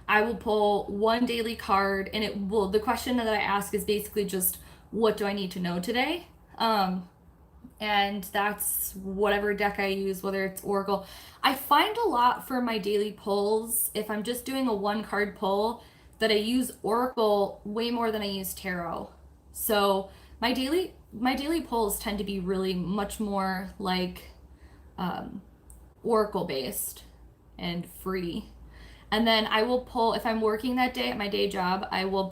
I will pull 1 daily card, and the question that I ask is basically just, what do I need to know today? And that's whatever deck I use, whether it's Oracle. I find a lot for my daily pulls, if I'm just doing a 1 card pull, that I use Oracle way more than I use tarot. So my daily pulls tend to be really much more like Oracle based and free. And then I will pull, if I'm working that day at my day job, I'll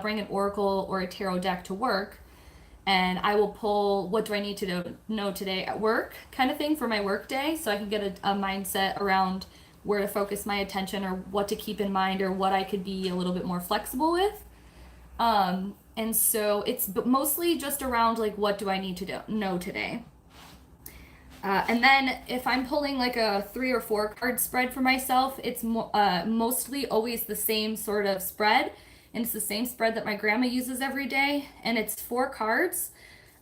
bring an Oracle or a tarot deck to work, and I will pull, what do I need to know today at work, kind of thing, for my work day, so I can get a mindset around where to focus my attention, or what to keep in mind, or what I could be a little bit more flexible with. And so it's mostly just around like, what do I need to know today? And then if I'm pulling like a 3 or 4 card spread for myself, it's mostly always the same sort of spread. And it's the same spread that my grandma uses every day. And it's 4 cards.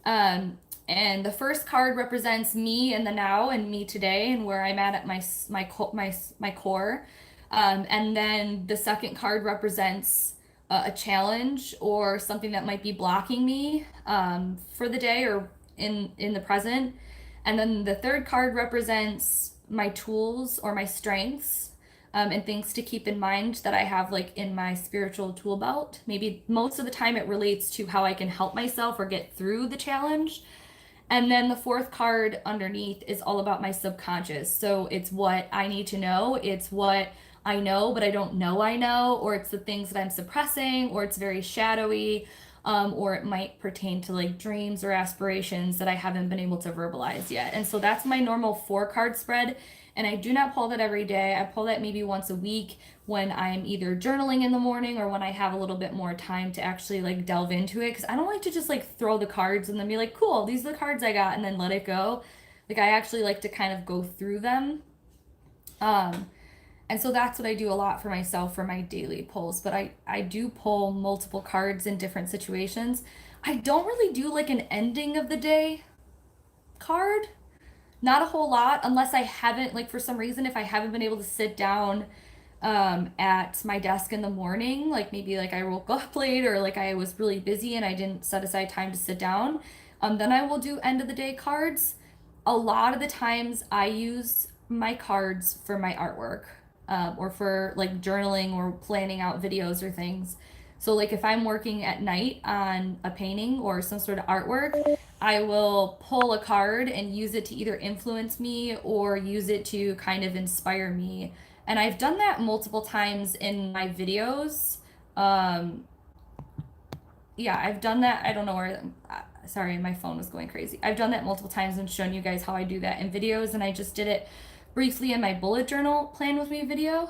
And the first card represents me in the now and me today and where I'm at my core. And then the second card represents a challenge or something that might be blocking me for the day or in the present. And then the third card represents my tools or my strengths, and things to keep in mind that I have like in my spiritual tool belt. Maybe most of the time it relates to how I can help myself or get through the challenge. And then the fourth card underneath is all about my subconscious. So it's what I need to know. It's what I know, but I don't know I know, or it's the things that I'm suppressing, or it's very shadowy, or it might pertain to like dreams or aspirations that I haven't been able to verbalize yet. And so that's my normal 4 card spread. And I do not pull that every day. I pull that maybe once a week when I'm either journaling in the morning or when I have a little bit more time to actually like delve into it. Because I don't like to just like throw the cards and then be like, cool, these are the cards I got, and then let it go. Like I actually like to kind of go through them. And so that's what I do a lot for myself for my daily pulls. But I do pull multiple cards in different situations. I don't really do like an ending of the day card. Not a whole lot, unless I haven't, like for some reason, if I haven't been able to sit down at my desk in the morning, like maybe like I woke up late, or like I was really busy and I didn't set aside time to sit down, then I will do end of the day cards. A lot of the times I use my cards for my artwork, or for like journaling or planning out videos or things. So like if I'm working at night on a painting or some sort of artwork, I will pull a card and use it to either influence me or use it to kind of inspire me. And I've done that multiple times in my videos. Yeah, I've done that. I don't know where, sorry, my phone was going crazy. I've done that multiple times and shown you guys how I do that in videos, and I just did it briefly in my bullet journal plan with me video.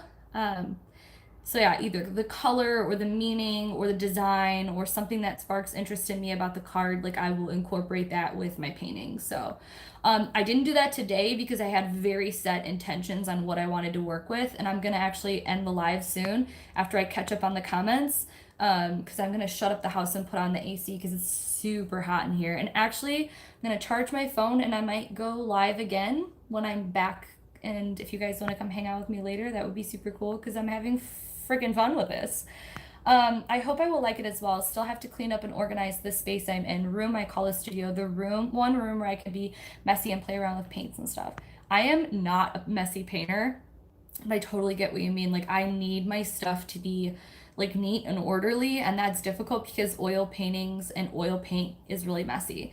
So yeah, either the color or the meaning or the design or something that sparks interest in me about the card, like I will incorporate that with my painting. So I didn't do that today because I had very set intentions on what I wanted to work with, and I'm gonna actually end the live soon after I catch up on the comments. Because I'm gonna shut up the house and put on the AC because it's super hot in here. And actually, I'm gonna charge my phone and I might go live again when I'm back. And if you guys want to come hang out with me later, that would be super cool because I'm having freaking fun with this. I hope I will like it as well. Still have to clean up and organize the space I'm in. Room I call a studio. The room, one room where I can be messy and play around with paints and stuff. I am not a messy painter, but I totally get what you mean. Like I need my stuff to be like neat and orderly, and that's difficult because oil paintings and oil paint is really messy.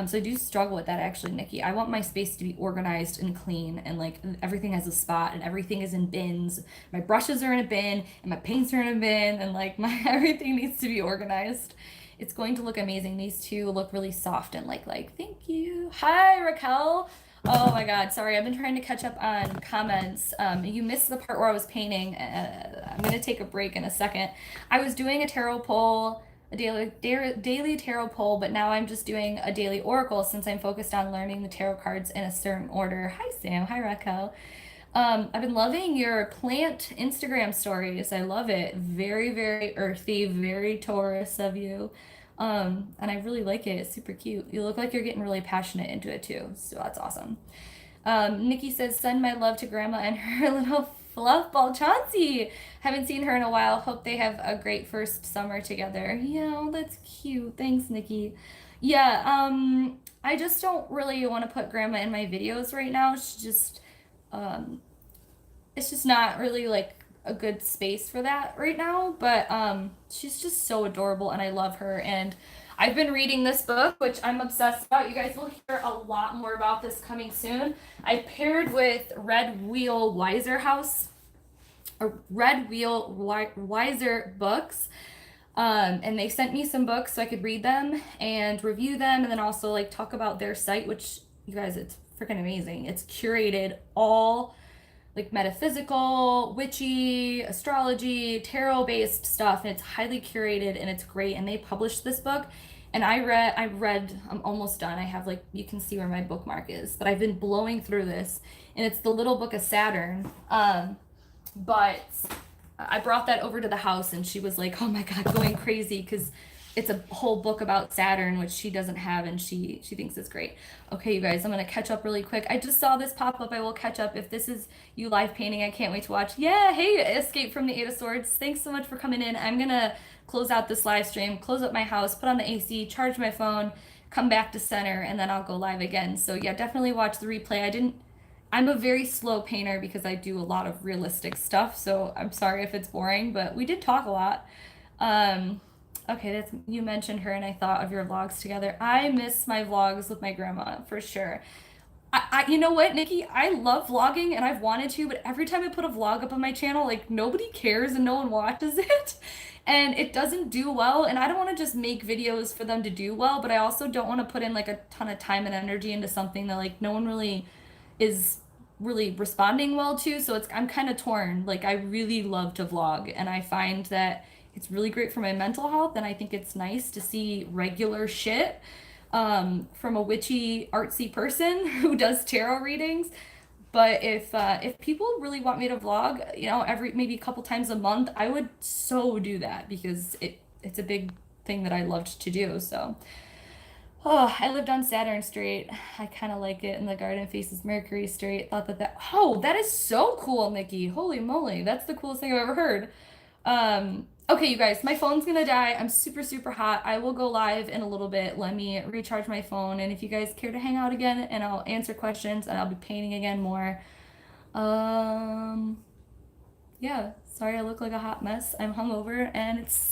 So I do struggle with that actually, Nikki. I want my space to be organized and clean, and like everything has a spot and everything is in bins. My brushes are in a bin and my paints are in a bin, and like my everything needs to be organized. It's going to look amazing. These two look really soft and like. Thank you. Hi, Raquel. Oh my God, sorry. I've been trying to catch up on comments. You missed the part where I was painting. I'm gonna take a break in a second. I was doing a tarot poll, a daily tarot poll, but now I'm just doing a daily oracle since I'm focused on learning the tarot cards in a certain order. Hi Sam. Hi Raquel. I've been loving your plant Instagram stories. I love it. Very, very earthy, very Taurus of you. And I really like it. It's super cute. You look like you're getting really passionate into it too. So that's awesome. Nikki says, send my love to grandma and her little fluff ball Chauncey. Haven't seen her in a while. Hope they have a great first summer together. Yeah, that's cute. Thanks, Nikki. Yeah, I just don't really want to put grandma in my videos right now. She just um, it's just not really like a good space for that right now. But she's just so adorable and I love her. And I've been reading this book, which I'm obsessed about. You guys will hear a lot more about this coming soon. I paired with Red Wheel Wiser House, or Red Wheel Wiser Books. And they sent me some books so I could read them and review them and then also like talk about their site, which you guys, it's freaking amazing. It's curated all like metaphysical, witchy, astrology, tarot based stuff, and it's highly curated and it's great. And they published this book, and I'm almost done. I have like you can see where my bookmark is, but I've been blowing through this, and it's the Little Book of Saturn. But I brought that over to the house, and she was like, "Oh my God, going crazy," because it's a whole book about Saturn, which she doesn't have, and she thinks it's great. Okay, you guys, I'm gonna catch up really quick. I just saw this pop up. I will catch up. If this is you live painting, I can't wait to watch. Yeah, hey, Escape from the Eight of Swords. Thanks so much for coming in. I'm gonna close out this live stream, close up my house, put on the AC, charge my phone, come back to center, and then I'll go live again. So yeah, definitely watch the replay. I'm a very slow painter because I do a lot of realistic stuff, so I'm sorry if it's boring, but we did talk a lot. Um, okay, that's you mentioned her and I thought of your vlogs together. I miss my vlogs with my grandma for sure. You know what, Nikki? I love vlogging and I've wanted to, but every time I put a vlog up on my channel, like nobody cares and no one watches it. And it doesn't do well. And I don't want to just make videos for them to do well, but I also don't want to put in like a ton of time and energy into something that like no one really is really responding well to. So I'm kind of torn. Like I really love to vlog and I find that it's really great for my mental health and I think it's nice to see regular shit from a witchy artsy person who does tarot readings. But if people really want me to vlog, you know, every maybe a couple times a month, I would so do that because it's a big thing that I loved to do. So oh, I lived on Saturn Street. I kind of like it. And the garden faces Mercury Street. Thought oh, that is so cool, Nikki. Holy moly. That's the coolest thing I've ever heard. Okay, you guys, my phone's gonna die. I'm super, super hot. I will go live in a little bit. Let me recharge my phone. And if you guys care to hang out again, and I'll answer questions and I'll be painting again more. Yeah, sorry I look like a hot mess. I'm hungover and it's